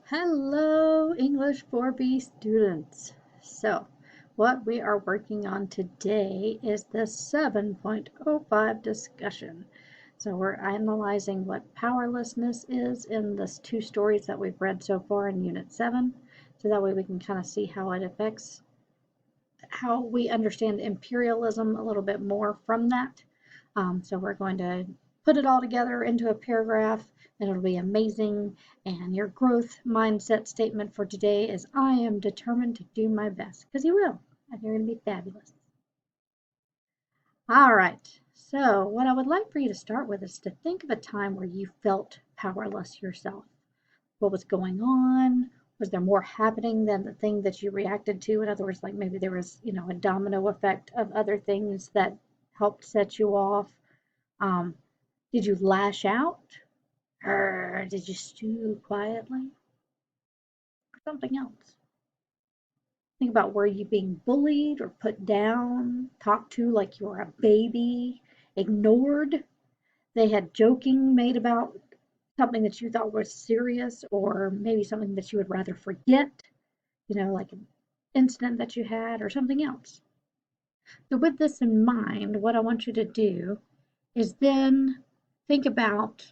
Hello, English 4B students. So, what we are working on today is the 7.05 discussion. So, we're analyzing what powerlessness is in the two stories that we've read so far in Unit 7. So that way we can kind of see how it affects how we understand imperialism a little bit more from that. So we're going to put it all together into a paragraph, and it'll be amazing. And your growth mindset statement for today is, I am determined to do my best, because you will, and you're going to be fabulous. All right, so what I would like for you to start with is to think of a time where you felt powerless yourself. What was going on? Was there more happening than the thing that you reacted to? In other words, like maybe there was, a domino effect of other things that helped set you off. Did you lash out? Or did you stew quietly? Or something else? Think about, were you being bullied or put down, talked to like you were a baby, ignored? They had joking made about something that you thought was serious, or maybe something that you would rather forget, like an incident that you had or something else. So with this in mind, what I want you to do is then think about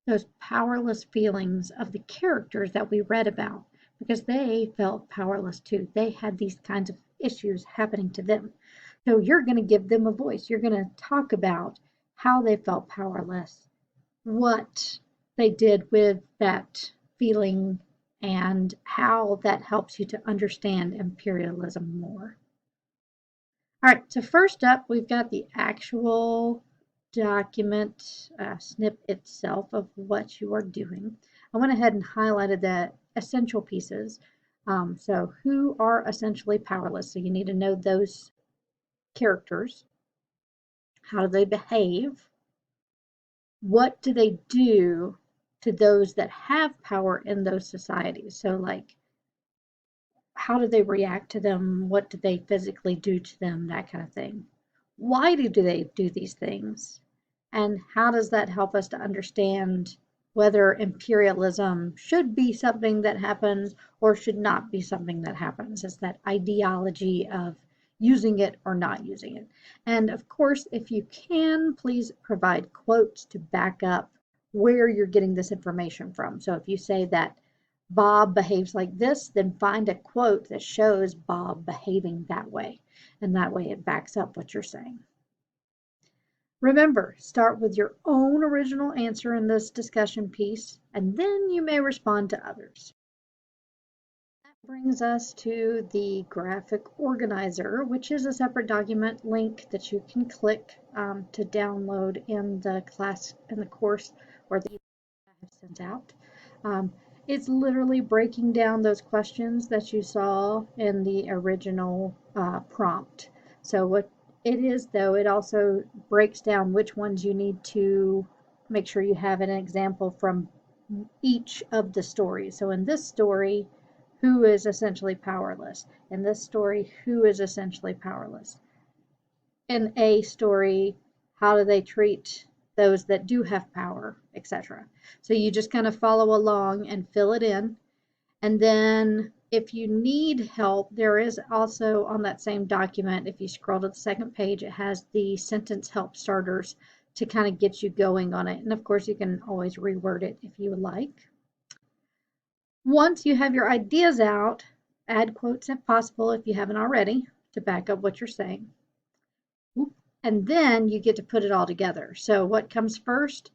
those powerless feelings of the characters that we read about, because they felt powerless too. They had these kinds of issues happening to them. So you're going to give them a voice. You're going to talk about how they felt powerless, what they did with that feeling, and how that helps you to understand imperialism more. All right, so first up, we've got the actual document snip itself of what you are doing. I went ahead and highlighted the essential pieces. So who are essentially powerless? So you need to know those characters. How do they behave? What do they do to those that have power in those societies? So like, how do they react to them? What do they physically do to them? That kind of thing. Why do they do these things? And how does that help us to understand whether imperialism should be something that happens or should not be something that happens? It's that ideology of using it or not using it. And of course, if you can, please provide quotes to back up where you're getting this information from. So if you say that Bob behaves like this, then find a quote that shows Bob behaving that way. And that way it backs up what you're saying. Remember, start with your own original answer in this discussion piece, and then you may respond to others. That brings us to the graphic organizer, which is a separate document link that you can click to download in the class, in the course, or the I have sent out. It's literally breaking down those questions that you saw in the original prompt. So what it is, though, it also breaks down which ones you need to make sure you have an example from each of the stories. So in this story, who is essentially powerless? In this story, who is essentially powerless? In a story, how do they treat those that do have power, etc. So you just kind of follow along and fill it in. And then if you need help, there is also on that same document, if you scroll to the second page, it has the sentence help starters to kind of get you going on it. And of course, you can always reword it if you would like. Once you have your ideas out, add quotes if possible if you haven't already to back up what you're saying. And then you get to put it all together. So what comes first?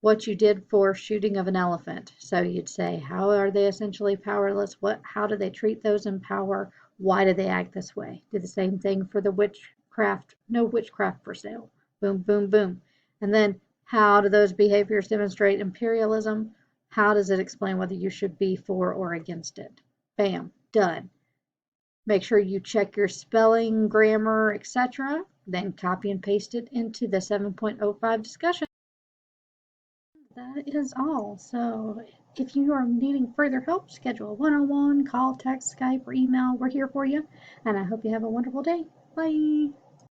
What you did for shooting of an elephant. So you'd say, how are they essentially powerless? How do they treat those in power? Why do they act this way? Do the same thing for the witchcraft, no witchcraft for sale. Boom, boom, boom. And then how do those behaviors demonstrate imperialism? How does it explain whether you should be for or against it? Bam, done. Make sure you check your spelling, grammar, etc. Then copy and paste it into the 7.05 discussion. That is all. So if you are needing further help, schedule a one-on-one, call, text, Skype, or email. We're here for you. And I hope you have a wonderful day. Bye.